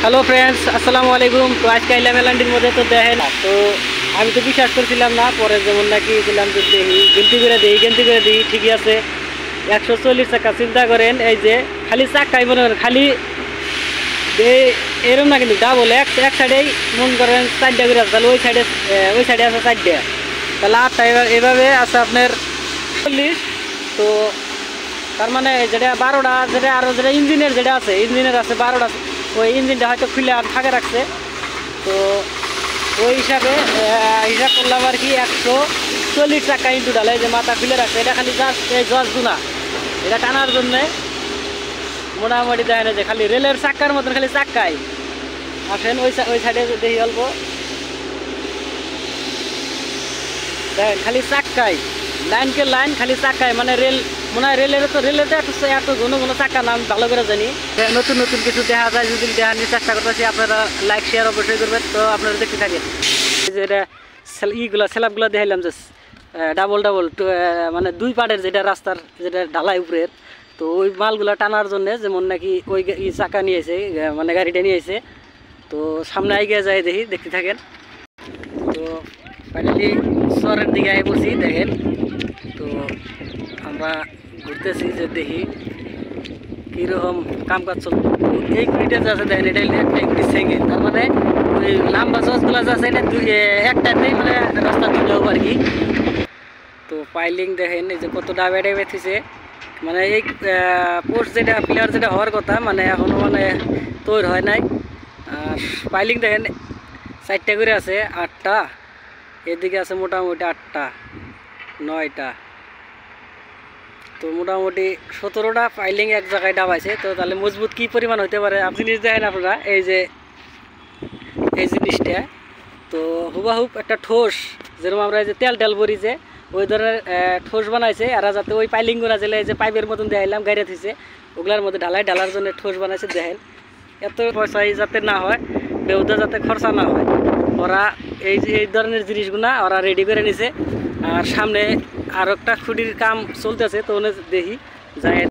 Hello friends, আসসালামু আলাইকুম। তো আজকে আইলাম এলান্ডির মধ্যে। তো দেখেন, তো আমি তো বিশ্বাস করছিলাম না, পরে যেমন নাকি দিলাম যে গিনতি করে দিই ঠিকই আছে 140 টাকা। চিন্তা করেন, এই যে খালি চাক্কাই মনে করেন, খালি এরম না, কিন্তু ডাবল এক সাইডেই মন করেন 4টা করে আছে, তাহলে ওই সাইডে আছে 4টা, তাহলে 8টা। এভাবে আছে আপনার 40। তো তার মানে যেটা 12টা, যেটা আরও যেটা ইঞ্জিনের আছে 12টা, ওই ইঞ্জিনটা হয়তো খুলে আর ফাঁকে রাখছে। তো ওই হিসাব করলাম আর কি 140 টাকা ইন্টু ডালে যে মাথা খুলে রাখছে। এটা খালি জাস্ট এই জুনা এটা টানার জন্যে মোটামুটি দেয় না, যে খালি রেলের চাক্কার মতন খালি চাক্কাই আসেন। ওই সাইডে দেখি অল্প দেখেন, খালি চাক্কাই লাইনকে লাইন খালি চাক্কায়, মানে রেল মনে হয় রেলের তো এত ঘন চাক্কা নাম ভালো করে জানি। নতুন নতুন কিছু দেখা যায়, যদি দেখার চেষ্টা করতেছি। আপনারা লাইক শেয়ার অবশ্যই করবেন। তো আপনারা দেখতে থাকেন, যে এটা স্ল্যাবগুলো দেখাইলাম যে ডাবল মানে 2 পার্টের, যেটা রাস্তার যেটা ঢালাই উপরের। তো ওই মালগুলো টানার জন্য যেমন নাকি ওই চাকা নিয়ে এসে, মানে গাড়িটা নিয়ে এসে। তো সামনে এগিয়ে যায়, দেখতে থাকেন। তো ফাইনালি শহরের দিকে আগে বসি, দেখেন। তো আমরা ঘুরতেছি, যে দেখি কীরকম কাম কাজ চল। এই কুড়িটা যে আছে দেখেন, এটা একটা কুড়ি সেঙ্গে, তার মানে ওই লাম্বা জজগুলো যে আছে এটা একটাতেই মানে রাস্তা তুলেও আর কি। তো পাইলিং দেখেন, এই যে কত ডাবে থিছে, মানে এই পোস্ট যেটা প্লেয়ার যেটা হওয়ার কথা, মানে এখনও মানে তৈরি হয় নাই। আর পাইলিং দেখেন 4টা করে আছে, 8টা এদিকে আছে, মোটামুটি 8টা 9টা। তো মোটামুটি 17টা পাইলিং এক জায়গায় ডাবাইছে। তো তাহলে মজবুত কি পরিমাণ হতে পারে আপনি জিনিস দেখেন আপনারা, এই যে এই জিনিসটা। তো হুবাহুব একটা ঠোস, যেরকম আমরা এই যে তেল ভরি যে ওই ধরনের ঠোস বানাইছে। আর যাতে ওই পাইলিংগুলো জেলে এই যে পাইপের মতন দেখাইলাম গাড়ি থইছে, ওগুলার মধ্যে ঢালার জন্য ঠোস বানাইছে। দেখেন, এত পয়সাই যাতে না হয়, বেউদা যাতে খরচা না হয়, ওরা এই ধরনের জিনিসগুলা ওরা রেডি করে নিছে। আর সামনে আর একটা খুঁটির কাম চলতেছে। তো দেখি যায়।